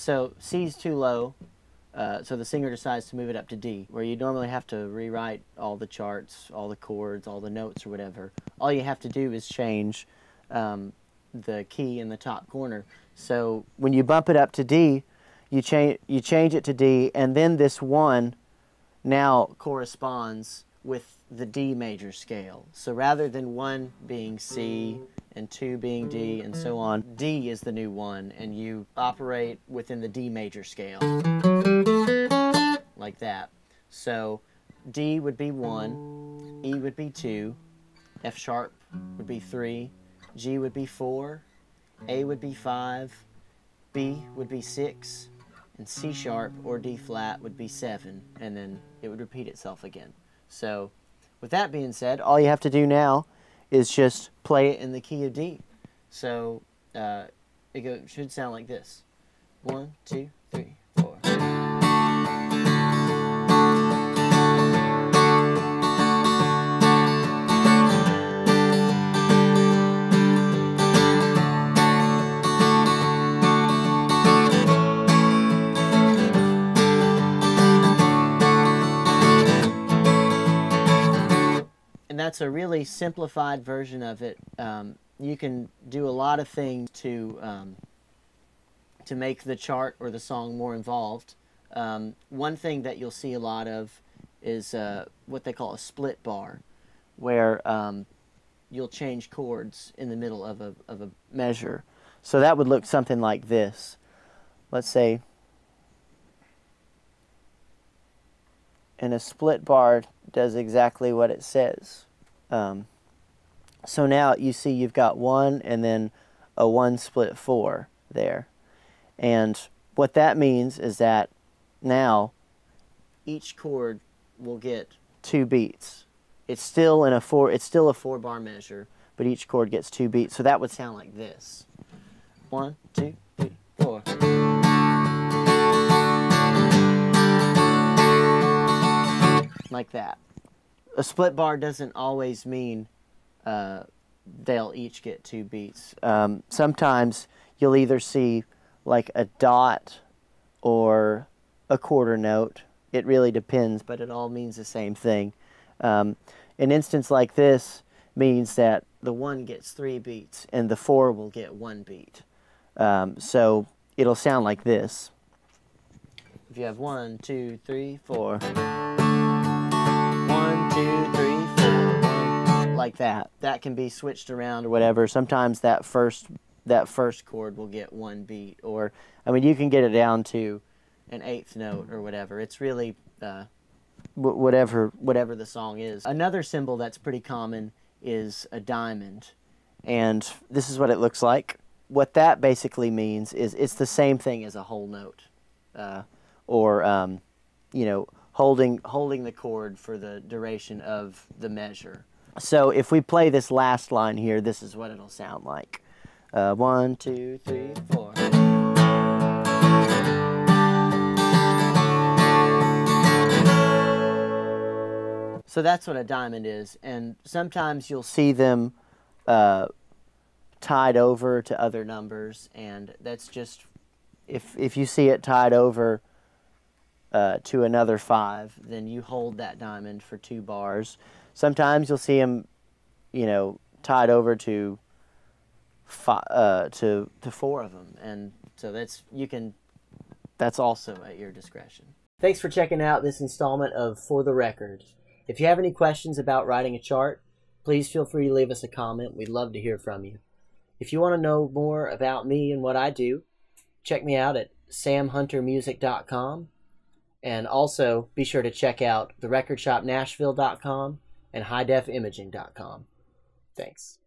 So C's too low, so the singer decides to move it up to D, where you normally have to rewrite all the charts, all the chords, all the notes or whatever. All you have to do is change the key in the top corner. So when you bump it up to D, you change it to D, and then this 1 now corresponds with the D major scale. So rather than 1 being C and 2 being D and so on, D is the new 1, and you operate within the D major scale like that. So D would be 1, E would be 2, F sharp would be 3, G would be 4, A would be 5, B would be 6, and C sharp or D flat would be 7, and then it would repeat itself again. So with that being said, all you have to do now is just play it in the key of D. So it should sound like this. 1, 2, 3, 4. And that's a really simplified version of it. You can do a lot of things to make the chart or the song more involved. One thing that you'll see a lot of is what they call a split bar, where you'll change chords in the middle of a measure. So that would look something like this. Let's say, and a split bar does exactly what it says. So now you see you've got 1 and then a 1 split 4 there. And what that means is that now each chord will get 2 beats. It's still a 4-bar measure, but each chord gets 2 beats. So that would sound like this. 1, 2, 3, 4. Like that. A split bar doesn't always mean they'll each get 2 beats. Sometimes you'll either see like a dot or a quarter note. It really depends, but it all means the same thing. An instance like this means that the 1 gets 3 beats and the 4 will get 1 beat. So it'll sound like this. If you have 1, 2, 3, 4. 1, 2, 3, 4, like that. That can be switched around or whatever. Sometimes that first chord will get 1 beat, or I mean, you can get it down to an 8th note or whatever. It's really whatever the song is. Another symbol that's pretty common is a diamond, and this is what it looks like. What that basically means is it's the same thing as a whole note, or you know, holding the chord for the duration of the measure. So if we play this last line here, this is what it'll sound like. 1, 2, 3, 4. So that's what a diamond is, and sometimes you'll see them tied over to other numbers, and that's just, if you see it tied over to another 5, then you hold that diamond for 2 bars. Sometimes you'll see them, you know, tied over to 4 of them, and so that's also at your discretion. Thanks for checking out this installment of For the Record. If you have any questions about writing a chart, please feel free to leave us a comment. We'd love to hear from you. If you want to know more about me and what I do, check me out at samhuntermusic.com. And also be sure to check out therecordshopnashville.com and highdefimaging.com. Thanks.